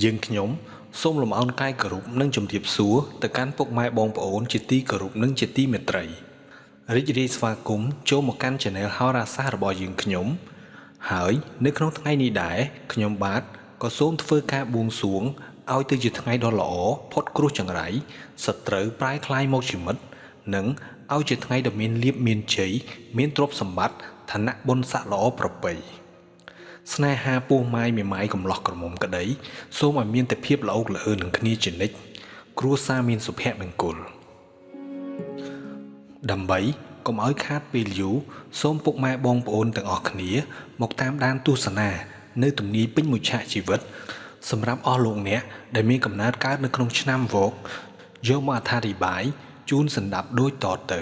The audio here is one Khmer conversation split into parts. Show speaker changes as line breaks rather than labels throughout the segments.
យើងខ្ញុំសូមលំអោនកាយគោរពនិងជំរាបសួរទៅកាន់ពុកម៉ែបងប្អូនជាទីគោរពនិងជាទីមេត្រីរីករាយស្វាគមន៍ចូលមកកាន់ Channel ហោរាសាស្ត្ររបស់យើងខ្ញុំហើយនៅក្នុងថ្ងៃនេះដែរខ្ញុំបាទក៏សូមធ្វើការបួងសួងឲ្យទៅជាថ្ងៃដ៏ល្អផុតគ្រោះចង្រៃសត្រូវប្រែคล้ายមកជាមិត្តនិងឲ្យជាថ្ងៃដ៏មានលាភមានជ័យមានទ្រព្យសម្បត្តិឋានៈបុណ្យស័ក្តិល្អប្រពៃស្នេហាពោះម៉ាយមេម៉ាយកំឡោះក្រមុំក្តីសូមឲ្យមានតែភាពល្អល្អើនឹងគ្នាជានិច្ចគ្រួសារមានសុភមង្គលដើម្បីកុំឲ្យខាតពេលយូរសូមពុកម៉ែបងប្អូនទាំងអស់គ្នាមកតាមដានទស្សនានៅទំនាយពេញមួយឆាកជីវិតសម្រាប់អស់លោកអ្នកដែលមានកំណើតកើតនៅក្នុងឆ្នាំវកយកមកអត្ថាធិប្បាយជូនសន្តាប់ដូចតទៅ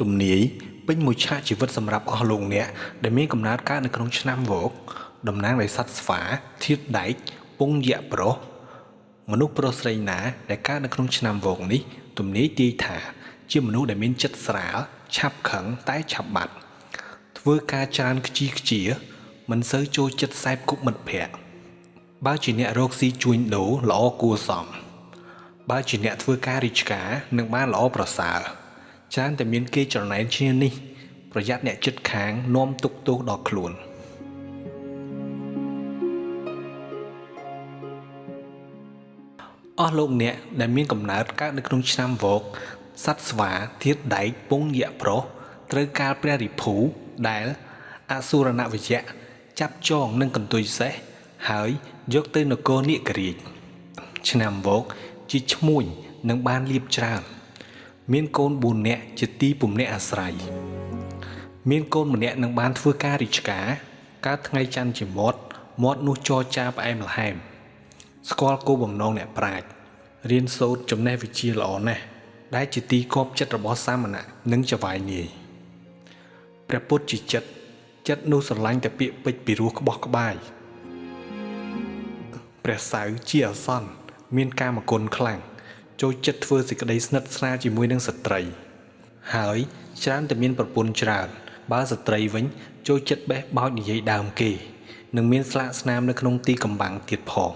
ទំនាយពេញមួយឆាកជីវិតសម្រាប់អស់លោកអ្នកដែលមានកំណើតកើតនៅក្នុងឆ្នាំវកតំណាងដោយសត្វស្វាធាតុដែកពងយៈប្រុសមនុស្សប្រុសស្រីណាដែលកើតនៅក្នុងឆ្នាំវកនេះទំនាយទាយថាជាមនុស្សដែលមានចិត្តស្រាលឆាប់ខឹងតែឆាប់បាត់ធ្វើការច្រើនខ្ជិះខ្ជាមិនសូវចូលចិត្តសែបគប់មិត្តភក្តិបើជាអ្នករកស៊ីជួញដូរល្អគួរសមបើជាអ្នកធ្វើការរាជការនឹងបានល្អប្រសើរច្រើនតែមានគេចំណែនឈ្នានេះប្រយ័ត្នអ្នកចិត្តខាងនាំទុកទោសដល់ខ្លួនអស់លោកអ្នកដែលមានកំណើតកើតនៅក្នុងឆ្នាំវកសត្វស្វាធាតុដែកពងយៈប្រុសត្រូវកាលព្រះរិភូដែលអសុរណវិជ្ជៈចាប់ចងនឹងកន្ទុយសេះហើយយកទៅនគរនាគរាជឆ្នាំវកជាឈ្មួញនឹងបានលៀបច្រើនមានកូន4នាក់ជាទីពំនាក់អាស្រ័យមានកូនម្នាក់នឹងបានធ្វើការរាជការកើតថ្ងៃច័ន្ទជាមាត់នោះចរចាផ្អែមល្ហែមស្គាល់គោលបំណងអ្នកប្រាជ្ញរៀនសូត្រចំណេះវិជ្ជាល្អណាស់ដែលជាទីគាប់ចិត្តរបស់សាមណៈនិងចវាយនាយព្រះពុទ្ធជាចិត្តនោះស្រឡាញ់តែពាក្យពេចន៍ពីរោះក្បោះក្បាយព្រះសៅជាអសន្នមានកាមគុណខ្លាំងចូលចិត្តធ្វើសេចក្តីស្និទ្ធស្នាលជាមួយនឹងស្ត្រីហើយច្រើនតែមានប្រពន្ធច្រើនបើស្ត្រីវិញចូលចិត្តបេះបោចនិយាយដើមគេនិងមានស្លាកស្នាមនៅក្នុងទីកំបាំងទៀតផង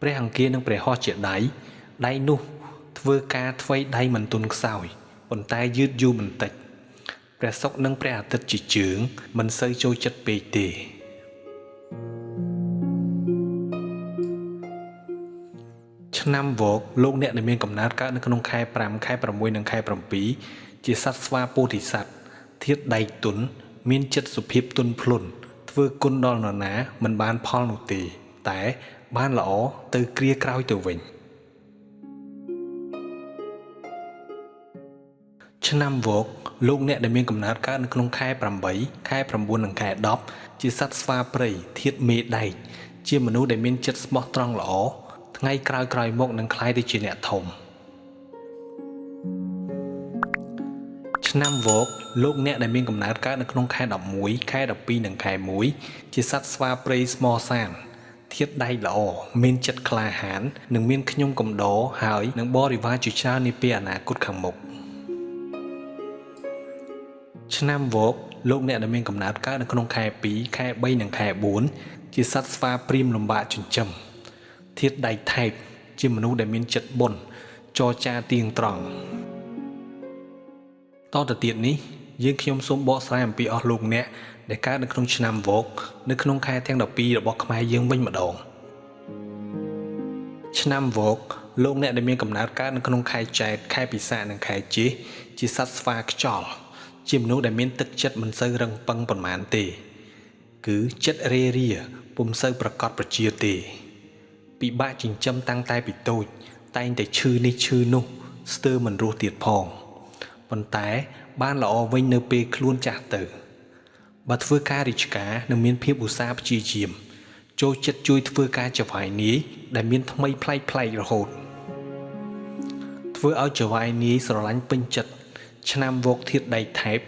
ព្រះអង្គារនិងព្រះហស្ថជាដៃនោះធ្វើការធ្វេដៃមិនទន់ខ្សោយប៉ុន្តែយឺតយូរបន្តិចព្រះសុក្រនិងព្រះអាទិត្យជាជើងមិនសូវចូលចិត្តពេកទេឆ្នាំវកលោកអ្នកដែលមានកំណើតកើតនៅក្នុងខែ5ខែ6និងខែ7ជាសត្វស្វាពោធិសត្វធាតុដែកទន់មានចិត្តសុភាពទន់ភ្លន់ធ្វើគុណដល់នរណាមិនបានផលនោះទេតែបានល្អទៅគ្រាក្រោយទៅវិញឆ្នាំវកលោកអ្នកដែលមានកំណើតកើតនៅក្នុងខែ8ខែ9និងខែ10ជាសត្វស្វាព្រៃធាតុមេដែកជាមនុស្សដែលមានចិត្តស្មោះត្រង់ល្អថ្ងៃក្រោយមកនឹងក្លាយទៅជាអ្នកធំឆ្នាំវកលោកអ្នកដែលមានកំណើតកើតនៅក្នុងខែ11ខែ12និងខែ1ជាសត្វស្វាព្រៃស្មសានធាតុដែកល្អមានចិត្តក្លាហាននិងមានខ្ញុំកំដរហើយនឹងបរិវារជាច្រើននាពេលអនាគតខាងមុខឆ្នាំវកលោកអ្នកដែលមានកំណើតកើតនៅក្នុងខែ2ខែ3និងខែ4ជាសត្វស្វាព្រាមលំបាកចិញ្ចឹមធាតុដែកថែបជាមនុស្សដែលមានចិត្តបុណ្យចរចាទៀងត្រង់តទៅទៀតនេះយើងខ្ញុំសូមបកស្រាយអំពីអស់លោកអ្នកដែលកើតនៅក្នុងឆ្នាំវកនៅក្នុងខែទាំង12របស់ខ្មែរយើងវិញម្ដងឆ្នាំវកលោកអ្នកដែលមានកំណើតកើតនៅក្នុងខែចែកខែពិសាខនិងខែជីជាសត្វស្វាខ្យល់ជាមនុស្សដែលមានទឹកចិត្តមិនសូវរឹងប៉ឹងប៉ុន្មានទេគឺចិត្តរេរាពុំសូវប្រកបប្រជាទេពិបាកចិញ្ចឹមតាំងតែពីតូចតែងតែឈឺនេះឈឺនោះស្ទើរមិនរស់ទៀតផងប៉ុន្តែបានល្អវិញនៅពេលខ្លួនចាស់ទៅបើធ្វើការរាជការនឹងមានភាពឧស្សាហ៍ព្យាយាមចូលចិត្តជួយធ្វើការចវាយនាយដែលមានថ្មីប្លែករហូតធ្វើឲ្យចវាយនាយស្រឡាញ់ពេញចិត្តឆ្នាំវកធាតុដែកថែប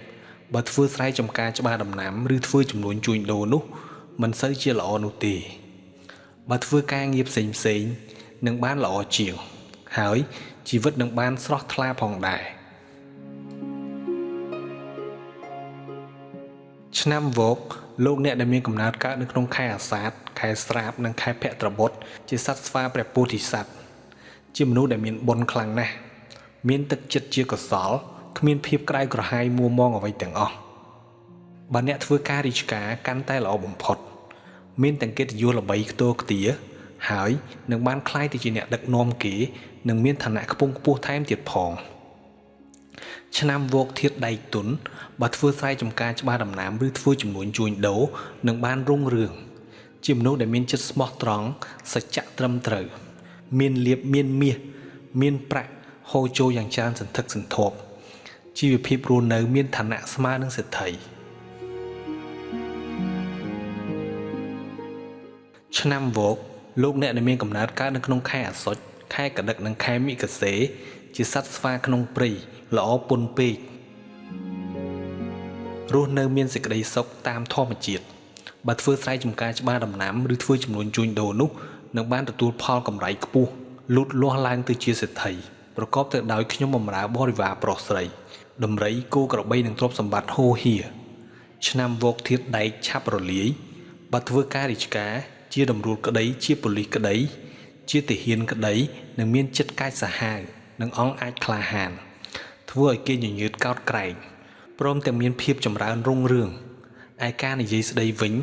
បើធ្វើស្រែចម្ការច្បារដំណាំឬធ្វើចំនួនជួញដូរនោះមិនសូវជាល្អនោះទេបើធ្វើការងារផ្សេងនឹងបានល្អជាងហើយជីវិតនឹងបានស្រស់ថ្លាផងដែរ ឆ្នាំវោកលោកអ្នកដែលមានកំណើតកើតនៅក្នុងខែអាសាឍខែស្រាបនិងខែភទ្របទជាសត្វស្វាព្រះពោធិសត្វជាមនុស្សដែលមានបុណ្យខ្លាំងណាស់មានទឹកចិត្តជាកុសលគ្មានភាពក្តៅក្រហាយមួម៉ងអ្វីទាំងអស់បើអ្នកធ្វើការរាជការកាន់តែល្អបំផុតមានទាំងកិត្តិយសល្បីខ្ទរខ្ទាហើយនឹងបានក្លាយទៅជាអ្នកដឹកនាំគេនិងមានឋានៈខ្ពង់ខ្ពស់ថែមទៀតផងឆ្នាំវោកធាតុដែកទុនបើធ្វើស្រែចម្ការច្បារដំណាំឬធ្វើចំនួនជួញដូរនឹងបានរុងរឿងជាមនុស្សដែលមានចិត្តស្មោះត្រង់សច្ចៈត្រឹមត្រូវមានលៀបមានមាសមានប្រាក់ហូរចូលយ៉ាងច្រើនសន្ធឹកសន្ធាប់ជីវភាពរស់នៅមានឋានៈស្មើនឹងសេដ្ឋីឆ្នាំវោកលោកអ្នកដែលមានកំណើតកើតនៅក្នុងខែអាសត់ខែកដឹកនិងខែមិគសេជាសត្វស្វាក្នុងព្រៃល្អពន់ពេករស់នៅមានសេចក្តីសុខតាមធម្មជាតិបើធ្វើស្រែចម្ការច្បារដំណាំឬធ្វើចំនួនជួញដូរនោះនឹងបានទទួលផលកម្រៃខ្ពស់លូតលាស់ឡើងទៅជាសេដ្ឋីប្រកបទៅដោយខ្ញុំបម្រើបរិវារប្រុសស្រីដំរីគោក្របីនិងទ្រព្យសម្បត្តិហូរហៀឆ្នាំវោកធាតុដែកឆាប់រលាយបើធ្វើការរាជការជាតម្រួលក្តីជាប៉ូលីសក្តីជាទាហានក្តីនឹងមានចិត្តកាចសាហាវនិងអង្គអាចក្លាហានធ្វើឲ្យគេញញើតកោតក្រែងព្រមទាំងមានភាពចម្រើនរុងរឿងឯការនិយាយស្ដីវិញ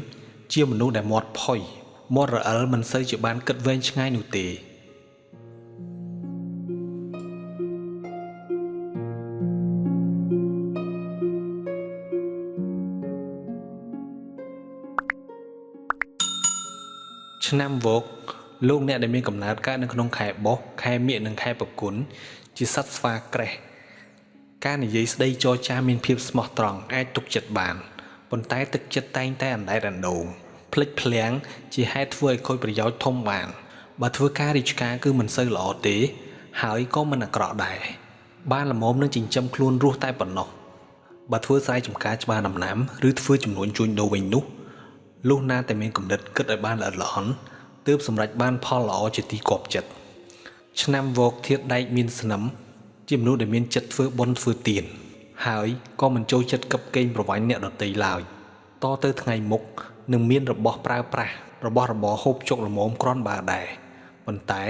ជាមនុស្សដែលមាត់ផុយមាត់រអិលមិនសូវជាបានគិតវែងឆ្ងាយនោះទេឆ្នាំវោកលោកអ្នកដែលមានកំណើតកើតនៅក្នុងខែបុស្សខែមិញនិងខែផល្គុនជាសត្វស្វាក្រេះការនិយាយស្ដីចរចាមានភាពស្មោះត្រង់អាចទុកចិត្តបានប៉ុន្តែទឹកចិត្តតែងតែអណ្ដែតអណ្ដូងភ្លេចភ្លាំងជាហេតុធ្វើឲ្យខូចប្រយោជន៍ធំបានបើធ្វើការរាជការគឺមិនសូវល្អទេហើយក៏មិនអាក្រក់ដែរបានល្មមនឹងចិញ្ចឹមខ្លួនរស់តែប៉ុណ្ណោះបើធ្វើស្រែចម្ការច្បារដំណាំឬធ្វើចំនួនជួញដូរវិញនោះលុះណាតែមានគំនិតគិតឲ្យបានល្អិតល្អន់ទើបសម្រេចបានផលល្អជាទីគាប់ចិត្តឆ្នាំវោកធាតុដែកមានស្នឹមជាមនុស្សដែលមានចិត្តធ្វើបុណ្យធ្វើទានហើយក៏មិនចូលចិត្តកឹបកេងប្រវាញ់អ្នកដទៃឡើយតទៅថ្ងៃមុខនឹងមានរបស់ប្រើប្រាស់របស់របរហូបចុកល្មមគ្រាន់បើដែរប៉ុន្តែ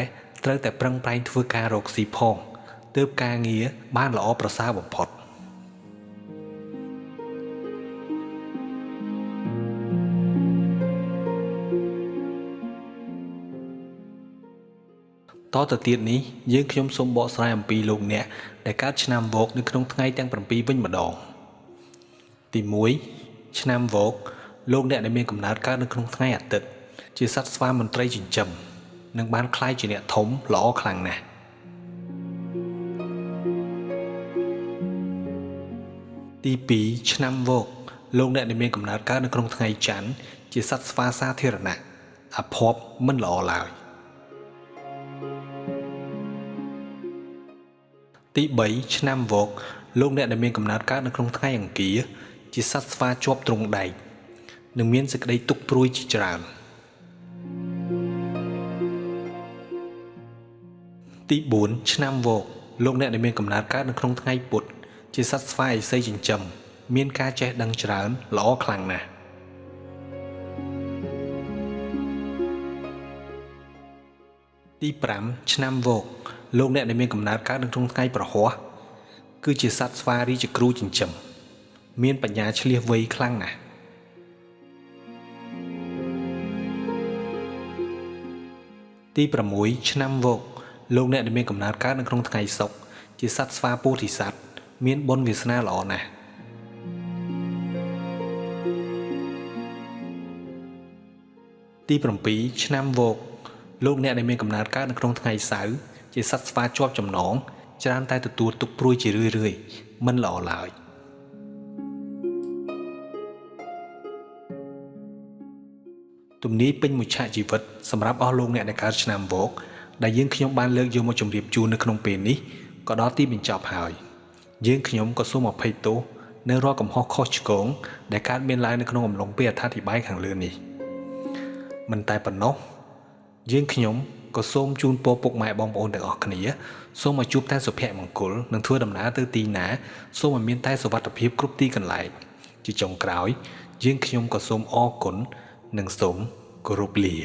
ត្រូវតែប្រឹងប្រែងធ្វើការរកស៊ីផងទើបការងារបានល្អប្រសើរបំផុតតទៅទៀតនេះយើងខ្ញុំសូមបកស្រាយអំពីលោកអ្នកដែលកើតឆ្នាំវោកនៅក្នុងថ្ងៃទាំង7វិញម្ដងទី1ឆ្នាំវោកលោកអ្នកដែលមានកំណើតកើតនៅក្នុងថ្ងៃអាទិត្យជាសត្វស្វាមន្ត្រីចិញ្ចឹមនឹងបានក្លាយជាអ្នកធំល្អខ្លាំងណាស់ទី2ឆ្នាំវោកលោកអ្នកដែលមានកំណើតកើតនៅក្នុងថ្ងៃច័ន្ទជាសត្វស្វាសាធារណៈអភ័ព្វមិនល្អឡើយទី3ឆ្នាំវោកលោកអ្នកដែលមានកំណើតកើតនៅក្នុងថ្ងៃអង្គារជាសត្វស្វាជាប់ទ្រង់ដែកនឹងមានសេចក្តីទុក្ខព្រួយជាច្រើនទី4ឆ្នាំវោកលោកអ្នកដែលមានកំណើតកើតនៅក្នុងថ្ងៃពុធជាសត្វស្វាឥសីចិញ្ចឹមមានការចេះដឹងច្រើនល្អខ្លាំងណាស់ទី5ឆ្នាំវោកលោកអ្នកដែលមានកំណើតកើតនៅក្នុងថ្ងៃប្រហ័សគឺជាសត្វស្វារីជាគ្រូចិញ្ចឹមមានបញ្ញាឆ្លៀសវៃខ្លាំងណាស់ទី6ឆ្នាំវោកលោកអ្នកដែលមានកំណើតកើតនៅក្នុងថ្ងៃសុក្រជាសត្វស្វាពោធិសត្វមានបុណ្យវាសនាល្អណាស់ទី7ឆ្នាំវោកលោកអ្នកដែលមានកំណើតកើតនៅក្នុងថ្ងៃសៅរ៍ជាសត្វស្វាជាប់ចំណងច្រើនតែទទួលទុកព្រួយជារឿយៗមិនល្អឡើយទំនាយពេញមួយឆាកជីវិតសម្រាប់អស់លោកអ្នកដែលកើតឆ្នាំវោកដែលយើងខ្ញុំបានលើកយកមកជម្រាបជូននៅក្នុងពេលនេះក៏ដល់ទីបញ្ចប់ហើយយើងខ្ញុំក៏សូមអភ័យទោសនៅរាល់កំហុសខុសឆ្គងដែលកើតមានឡើងនៅក្នុងអំឡុងពេលអត្ថាធិប្បាយខាងលើនេះមិនតែប៉ុណ្ណោះយើងខ្ញុំក៏សូមជូនពរពុកម៉ែបងប្អូនទាំងអស់គ្នាសូមឲ្យជួបតែសុភមង្គលនិងធ្វើដំណើរទៅទីណាសូមឲ្យមានតែសុវត្ថិភាពគ្រប់ទីកន្លែងជាចុងក្រោយ យើងខ្ញុំក៏សូមអរគុណនិងសូមគោរពលា